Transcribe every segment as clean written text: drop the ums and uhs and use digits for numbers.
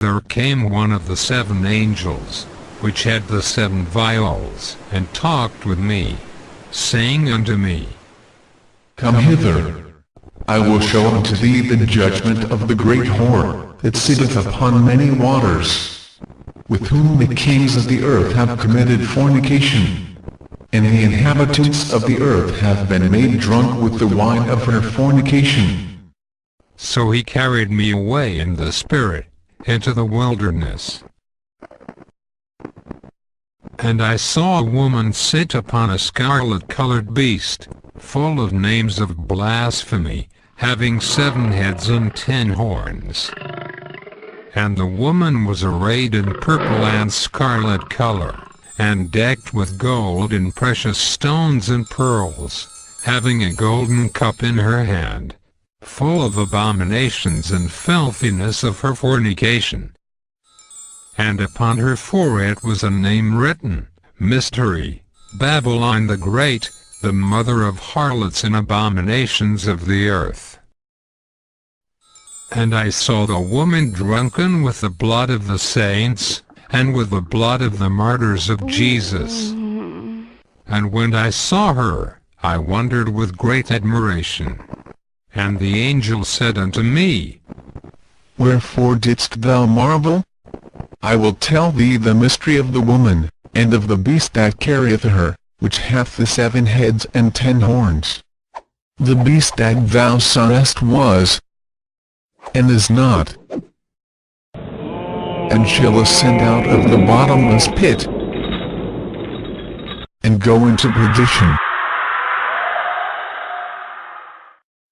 there came one of the 7 angels, which had the 7 vials, and talked with me, saying unto me, Come hither. I will show unto thee the judgment of the great whore, that sitteth upon many waters, with whom the kings of the earth have committed fornication, and the inhabitants of the earth have been made drunk with the wine of her fornication. So he carried me away in the Spirit, into the wilderness. And I saw a woman sit upon a scarlet-colored beast, full of names of blasphemy, having 7 heads and 10 horns. And the woman was arrayed in purple and scarlet color, and decked with gold and precious stones and pearls, having a golden cup in her hand, full of abominations and filthiness of her fornication. And upon her forehead was a name written, Mystery, Babylon the Great, the mother of harlots and abominations of the earth. And I saw the woman drunken with the blood of the saints, and with the blood of the martyrs of Jesus. And when I saw her, I wondered with great admiration. And the angel said unto me, Wherefore didst thou marvel? I will tell thee the mystery of the woman, and of the beast that carrieth her, which hath the 7 heads and 10 horns. The beast that thou sawest was, and is not, and shall ascend out of the bottomless pit, and go into perdition.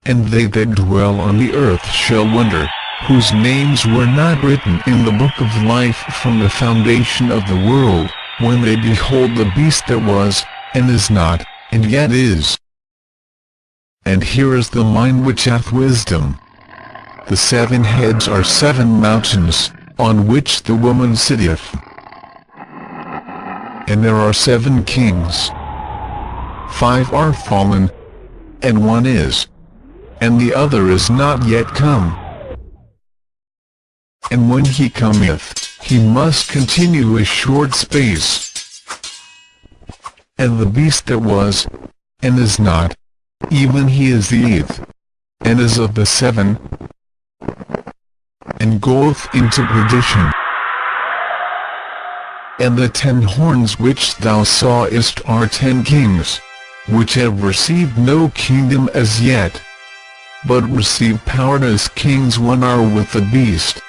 And they that dwell on the earth shall wonder, whose names were not written in the book of life from the foundation of the world, when they behold the beast that was, and is not, and yet is. And here is the mind which hath wisdom. The 7 heads are 7 mountains, on which the woman sitteth. And there are 7 kings. 5 are fallen, and 1 is, and the other is not yet come. And when he cometh, he must continue a short space. And the beast that was, and is not, even he is the 8th, and is of the 7, and goeth into perdition. And the 10 horns which thou sawest are 10 kings, which have received no kingdom as yet, but receive power as kings when are with the beast.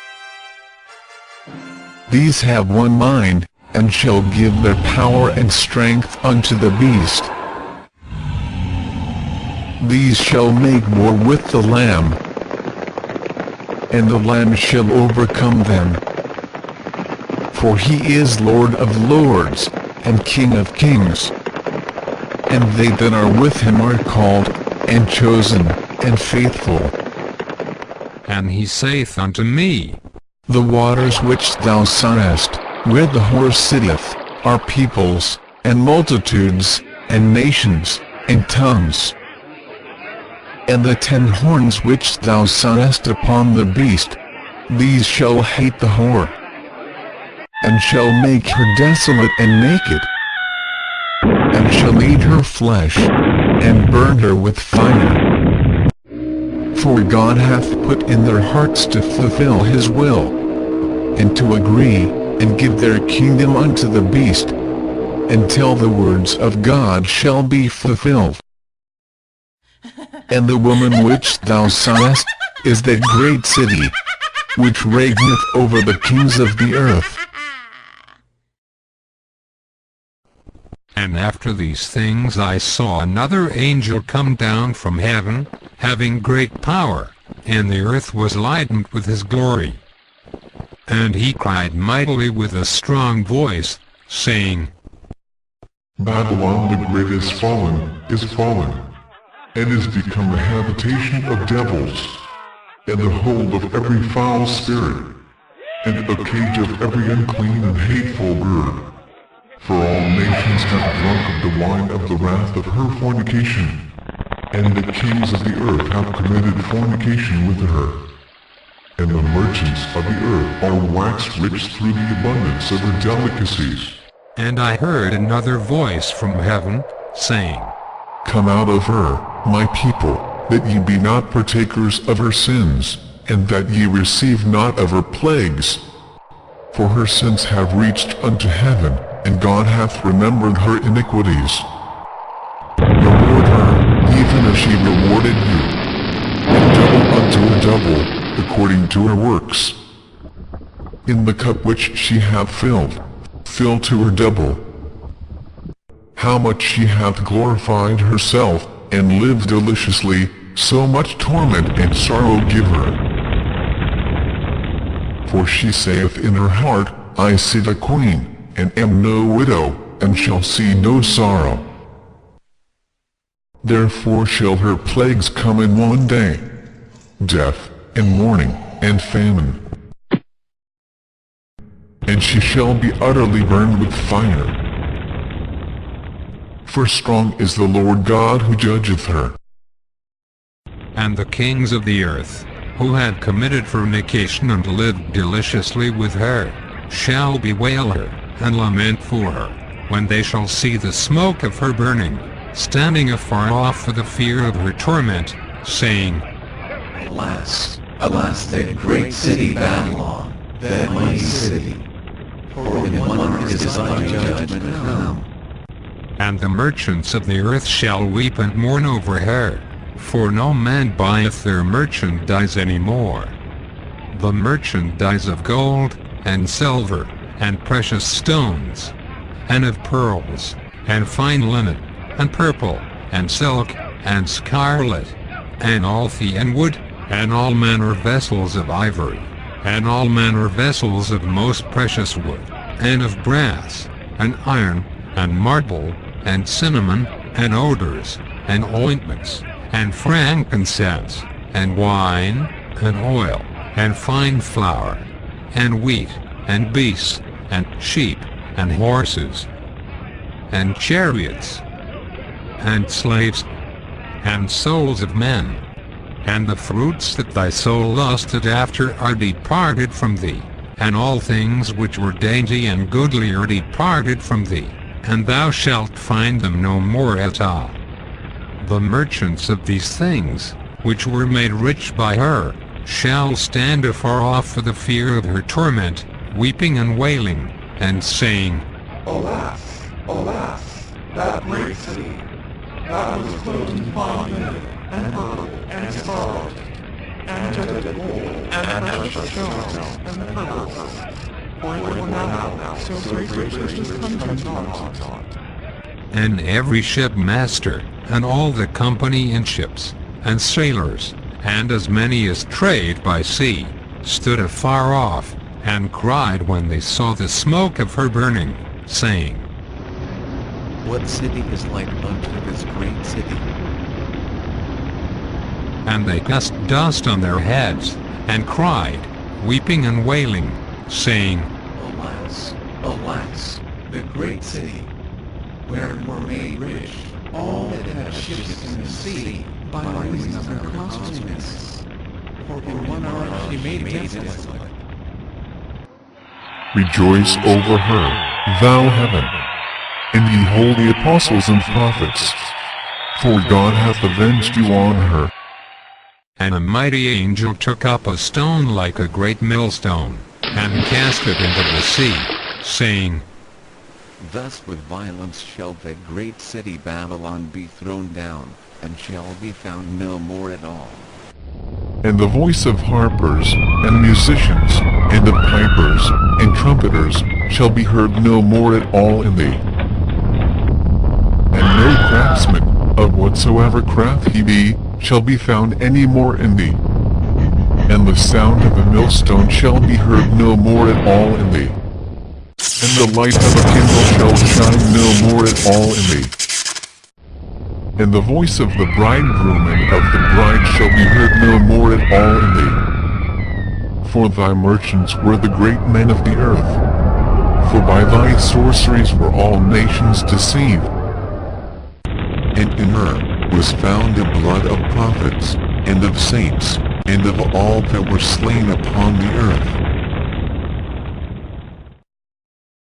These have one mind, and shall give their power and strength unto the beast. These shall make war with the Lamb, and the Lamb shall overcome them. For he is Lord of lords, and King of kings. And they that are with him are called, and chosen, and faithful. And he saith unto me, The waters which thou sawest, where the whore sitteth, are peoples, and multitudes, and nations, and tongues. And the 10 horns which thou sawest upon the beast, these shall hate the whore, and shall make her desolate and naked, and shall eat her flesh, and burn her with fire. For God hath put in their hearts to fulfill his will, and to agree, and give their kingdom unto the beast, until the words of God shall be fulfilled. And the woman which thou sawest, is that great city, which reigneth over the kings of the earth. And after these things I saw another angel come down from heaven, having great power, and the earth was lightened with his glory. And he cried mightily with a strong voice, saying, Babylon the Great is fallen, and is become the habitation of devils, and the hold of every foul spirit, and a cage of every unclean and hateful bird. For all nations have drunk of the wine of the wrath of her fornication, and the kings of the earth have committed fornication with her. and the merchants of the earth are waxed rich through the abundance of her delicacies. And I heard another voice from heaven, saying, Come out of her, my people, that ye be not partakers of her sins, and that ye receive not of her plagues. For her sins have reached unto heaven, and God hath remembered her iniquities. Reward her, even as she rewarded you, and double unto her double, according to her works. In the cup which she hath filled, fill to her double. How much she hath glorified herself, and lived deliciously, so much torment and sorrow give her. For she saith in her heart, I sit a queen, and am no widow, and shall see no sorrow. Therefore shall her plagues come in one day, death, and mourning, and famine. And she shall be utterly burned with fire. For strong is the Lord God who judgeth her. And the kings of the earth, who had committed fornication and lived deliciously with her, shall bewail her, and lament for her, when they shall see the smoke of her burning, standing afar off for the fear of her torment, saying, Alas, alas, that great city Babylon, that mighty city! For in 1 hour is thy judgment come. And the merchants of the earth shall weep and mourn over her, for no man buyeth their merchandise any more. The merchandise of gold, and silver, and precious stones, and of pearls, and fine linen, and purple, and silk, and scarlet, and althi and wood, and all manner vessels of ivory, and all manner vessels of most precious wood, and of brass, and iron, and marble, and cinnamon, and odors, and ointments, and frankincense, and wine, and oil, and fine flour, and wheat, and beasts, and sheep, and horses, and chariots, and slaves, and souls of men. And the fruits that thy soul lusted after are departed from thee, and all things which were dainty and goodly are departed from thee, and thou shalt find them no more at all. The merchants of these things, which were made rich by her, shall stand afar off for the fear of her torment, weeping and wailing, and saying, Alas, alas, that great city, that was clothed in fine linen, and purple, and scarlet, and jetted gold, and precious stones, and pearls. For it were now so great riches come from God. And every shipmaster, and all the company in ships, and sailors, and as many as trade by sea, stood afar off, and cried when they saw the smoke of her burning, saying, What city is like unto this great city? And they cast dust on their heads, and cried, weeping and wailing, saying, Alas, alas, the great city, where were made rich all that had ships in the sea by reason of her costliness. For in 1 hour she made desolate. Rejoice over her, thou heaven, and ye holy apostles and prophets, for God hath avenged you on her. And a mighty angel took up a stone like a great millstone, and cast it into the sea, saying, Thus with violence shall that great city Babylon be thrown down, and shall be found no more at all. And the voice of harpers, and musicians, and of pipers, and trumpeters, shall be heard no more at all in thee. And no craftsman, of whatsoever craft he be, shall be found any more in thee. And the sound of a millstone shall be heard no more at all in thee. And the light of a candle shall shine no more at all in thee. And the voice of the bridegroom and of the bride shall be heard no more at all in thee. For thy merchants were the great men of the earth. For by thy sorceries were all nations deceived. And in her was found the blood of prophets, and of saints, and of all that were slain upon the earth.